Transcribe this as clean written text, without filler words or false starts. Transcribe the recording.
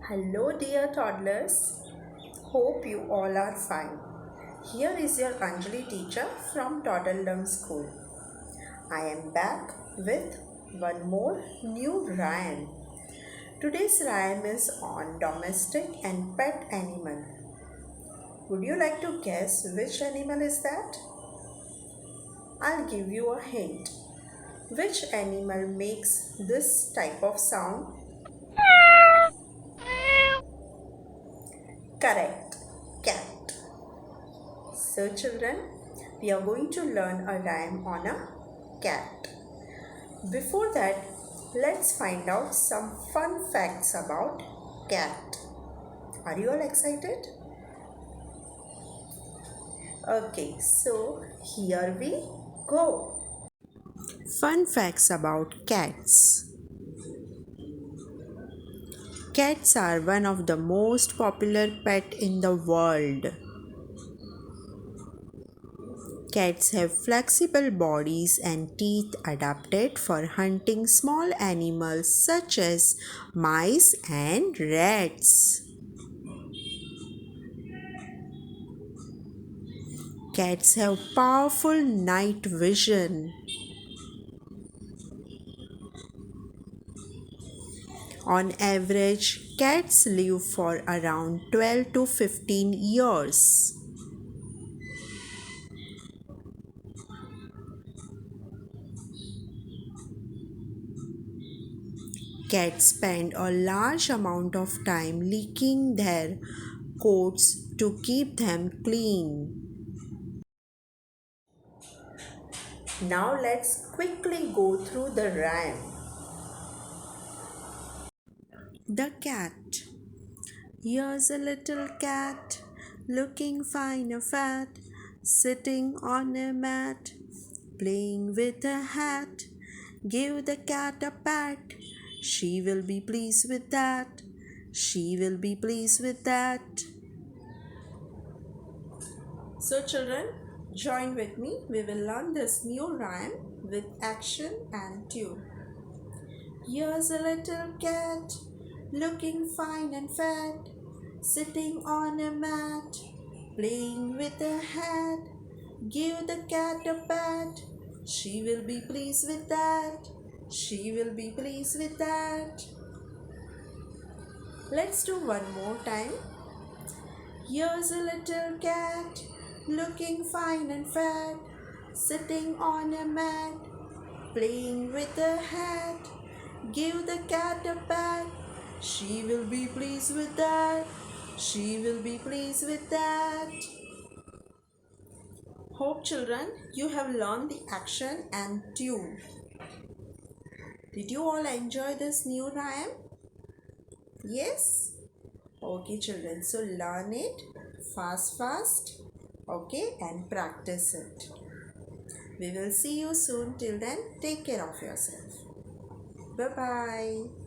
Hello, dear toddlers. Hope you all are fine. Here is your Anjali teacher from TODDLEDOM school. I am back with one more new rhyme. Today's rhyme is on domestic and pet animal. Would you like to guess which animal is that? I'll give you a hint. Which animal makes this type of sound? Correct, cat. So children, we are going to learn a rhyme on a cat. Before that, let's find out some fun facts about cat. Are you all excited? Okay, so here we go. Fun facts about cats. Cats are one of the most popular pet in the world. Cats have flexible bodies and teeth adapted for hunting small animals such as mice and rats. Cats have powerful night vision. On average, cats live for around 12 to 15 years. Cats spend a large amount of time licking their coats to keep them clean. Now let's quickly go through the rhyme. The cat. Here's a little cat, looking fine and fat, sitting on a mat, playing with a hat. Give the cat a pat, she will be pleased with that. She will be pleased with that. So children, join with me. We will learn this new rhyme with action and tune. Here's a little cat, looking fine and fat, sitting on a mat, playing with a hat. Give the cat a pat, she will be pleased with that. She will be pleased with that. Let's do one more time. Here's a little cat, looking fine and fat, sitting on a mat, playing with a hat. Give the cat a pat, she will be pleased with that. She will be pleased with that. Hope children, you have learned the action and tune. Did you all enjoy this new rhyme? Yes? Okay children, so learn it fast, okay, and practice it. We will see you soon. Till then, take care of yourself. Bye-bye.